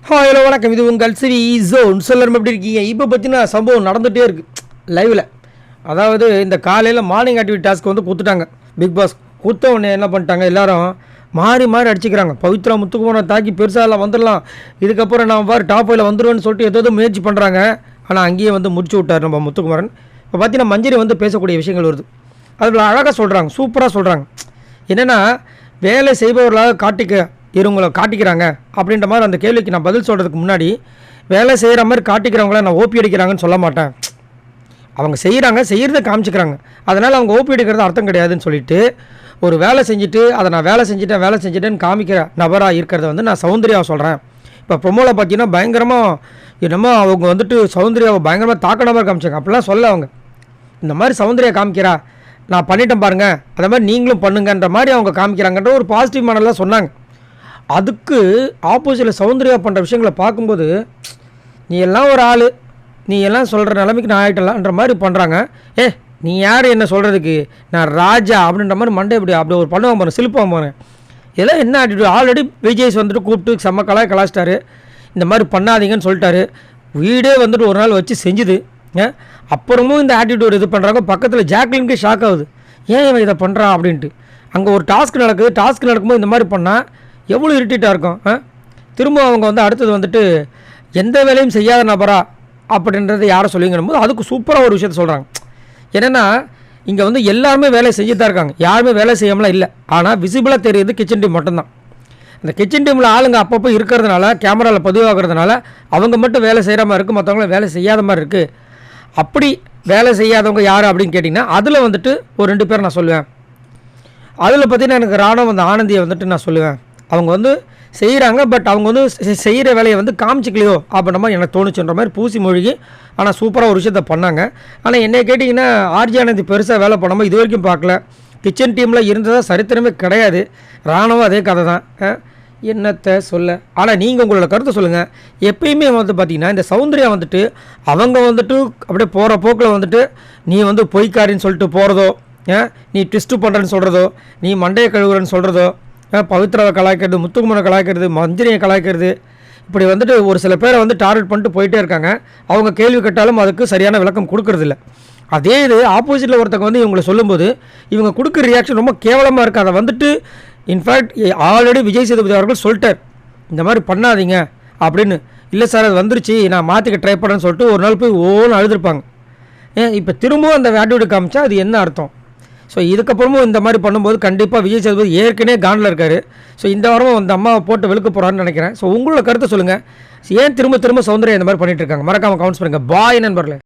Hello வணக்கம், இது உங்கள் சிவி ஜோன். சொல்லணும் எப்படி இருக்கீங்க? இப்போ பார்த்தீங்கன்னா சம்பவம் நடந்துகிட்டே இருக்குது லைவில். அதாவது இந்த காலையில் மார்னிங் ஆக்டிவிட்டி டாஸ்க் வந்து கொடுத்துட்டாங்க பிக் பாஸ். கொடுத்த உடனே என்ன பண்ணிட்டாங்க, எல்லாரும் மாறி மாறி அடிச்சிக்கிறாங்க. பவித்ரா முத்துக்குமாரை தாக்கி பெருசாக வந்துடலாம், இதுக்கப்புறம் நான் பாரு டாப் 5 வந்துடுவேன்னு சொல்லிட்டு ஏதோ முயற்சி பண்ணுறாங்க. ஆனால் அங்கேயே வந்து முடிச்சு விட்டார் நம்ம முத்துக்குமாரன். இப்போ பார்த்தீங்கன்னா மஞ்சரி வந்து பேசக்கூடிய விஷயங்கள் வருது. அதில் அழகாக சொல்கிறாங்க, சூப்பராக சொல்கிறாங்க. என்னென்னா, வேலை செய்பவர்களாக இவங்களை காட்டிக்கிறாங்க அப்படின்ற மாதிரி அந்த கேள்விக்கு நான் பதில் சொல்கிறதுக்கு முன்னாடி, வேலை செய்கிற மாதிரி காட்டிக்கிறவங்கள நான் ஓபி அடிக்கிறாங்கன்னு சொல்ல மாட்டேன். அவங்க செய்கிறத காமிச்சிக்கிறாங்க, அதனால் அவங்க ஓபி அடிக்கிறது அர்த்தம் கிடையாதுன்னு சொல்லிட்டு, ஒரு வேலை செஞ்சுட்டு அதை நான் வேலை செஞ்சுட்டேன்னு காமிக்கிற நபராக இருக்கிறத வந்து நான் சௌந்தர்யாவை சொல்கிறேன். இப்போ ப்ரொமோவில் பார்த்தீங்கன்னா பயங்கரமாக என்னமோ அவங்க வந்துட்டு சௌந்தர்யாவை பயங்கரமாக தாக்க நபர் காமிச்சாங்க. அப்படிலாம் சொல்ல அவங்க இந்த மாதிரி சௌந்தர்யா காமிக்கிறா, நான் பண்ணிட்டேன் பாருங்கள், அதை மாதிரி நீங்களும் பண்ணுங்கன்ற மாதிரி அவங்க காமிக்கிறாங்கன்ற ஒரு பாசிட்டிவ் மாடலாக சொன்னாங்க. அதுக்கு ஆப்போசிட்டில் சௌந்தர்யா பண்ணுற விஷயங்களை பார்க்கும்போது, நீ எல்லாம் ஒரு ஆள், நீ எல்லாம் சொல்கிற நிலைமைக்கு நான் ஆகிட்டலான்ற மாதிரி பண்ணுறாங்க. நீ யார் என்ன சொல்கிறதுக்கு, நான் ராஜா அப்படின்ற மாதிரி மண்டே அப்படி ஒரு பண்ணுவாங்க பாருங்க, சிலுப்பாக பாருங்க. இதெல்லாம் என்ன ஆட்டிடியூட்? ஆல்ரெடி விஜய் வந்துட்டு கூப்பிட்டு செம்ம கலாச்சிட்டாரு, இந்த மாதிரி பண்ணாதீங்கன்னு சொல்லிட்டாரு. வீடே வந்துட்டு ஒரு நாள் வச்சு செஞ்சுது. அப்புறமும் இந்த ஆட்டிடியூட் இது பண்ணுறாங்க. பக்கத்தில் ஜாக்லினுக்கு ஷாக் ஆகுது, ஏன் இவன் இதை பண்ணுறான் அப்படின்ட்டு. அங்கே ஒரு டாஸ்க் நடக்கும்போது இந்த மாதிரி பண்ணால் எவ்வளோ இரிட்டேட்டாக இருக்கும். திரும்ப அவங்க வந்து அடுத்தது வந்துட்டு எந்த வேலையும் செய்யாத நபரா அப்படின்றத யாரை சொல்லிங்கணும் போது அதுக்கு சூப்பராக ஒரு விஷயத்த சொல்கிறாங்க. என்னென்னா, இங்கே வந்து எல்லாருமே வேலை செஞ்சு தான் இருக்காங்க, யாருமே வேலை செய்யாமலாம் இல்லை. ஆனால் விசிபிளாக தெரியுது கிச்சன் டீம் மட்டும்தான். அந்த கிச்சன் டீமில் ஆளுங்க அப்பப்போ இருக்கிறதுனால, கேமராவில் பதிவாகிறதுனால அவங்க மட்டும் வேலை செய்கிற மாதிரி இருக்குது, மற்றவங்களும் வேலை செய்யாத மாதிரி இருக்குது. அப்படி வேலை செய்யாதவங்க யார் அப்படின்னு கேட்டிங்கன்னா, அதில் வந்துட்டு ஒரு 2 பேர் நான் சொல்லுவேன். அதில் பார்த்திங்கன்னா எனக்கு ராணுவ அந்த ஆனந்தியை வந்துட்டு நான் சொல்லுவேன். அவங்க வந்து செய்கிறாங்க, பட் அவங்க வந்து செய்கிற வேலையை வந்து காமிச்சிக்கலையோ அப்படின்ற மாதிரி எனக்கு தோணுச்சுன்ற மாதிரி பூசி மொழிகி. ஆனால் சூப்பராக ஒரு விஷயத்த பண்ணாங்க. ஆனால் என்னை கேட்டிங்கன்னா, ஆர்ஜி ஆனந்தி பெருசாக வேலை பண்ணாமல் இது வரைக்கும் பார்க்கல. கிச்சன் டீமில் இருந்ததாக சரித்திரமே கிடையாது. ராணுவம் அதே கதை தான், என்னத்தை சொல்ல. ஆனால் நீங்கள் உங்களோட கருத்தை சொல்லுங்கள். எப்பயுமே வந்து பார்த்திங்கன்னா, இந்த சௌந்தர்யா வந்துட்டு அவங்க வந்துட்டு அப்படியே போகிற போக்கில் வந்துட்டு நீ வந்து பொய்க்காரின்னு சொல்லிட்டு போகிறதோ, நீ ட்விஸ்ட்டு பண்ணுறேன்னு சொல்கிறதோ, நீ மண்டையை கழுவுறன்னு சொல்கிறதோ, பவித்ராவை கலாய்க்கிறது, முத்துக்குமரை கலாய்க்கிறது, மஞ்சரியை கலாய்க்கிறது, இப்படி வந்துட்டு ஒரு சில பேரை வந்து டார்கெட் பண்ணிட்டு போயிட்டே இருக்காங்க. அவங்க கேள்வி கேட்டாலும் அதுக்கு சரியான விளக்கம் கொடுக்கறதில்ல. அதே இது ஆப்போசிட்டில் ஒருத்தங்க வந்து இவங்களை சொல்லும்போது இவங்க கொடுக்குற ரியாக்ஷன் ரொம்ப கேவலமாக இருக்குது. அதை வந்துட்டு இன்ஃபேக்ட் ஆல்ரெடி விஜய் சேதுபதி அவர்கள் சொல்லிட்டார், இந்த மாதிரி பண்ணாதீங்க அப்படின்னு. இல்லை சார், அது வந்துருச்சு, நான் மாற்றிக்க ட்ரை பண்ணேன்னு சொல்லிட்டு ஒரு நாள் போய் ஓன்னு அழுதுருப்பாங்க. இப்போ திரும்பவும் அந்த ஆட்டிடியூட் காமிச்சா அது என்ன அர்த்தம்? ஸோ இதுக்கப்புறமும் இந்த மாதிரி பண்ணும்போது கண்டிப்பாக விஜய் சேதுபதி ஏற்கனவே காண்டில் இருக்கார். ஸோ இந்த வாரமும் அந்த அம்மாவை போட்டு வெளுக்க போகிறான்னு நினைக்கிறேன். ஸோ உங்களோட கருத்தை சொல்லுங்கள். ஏன் திரும்ப சௌந்தர்யா இந்த மாதிரி பண்ணிகிட்டு இருக்காங்க? மறக்காமல் கமெண்ட்ஸ் பண்ணுங்கள். பாய் நண்பர்களே.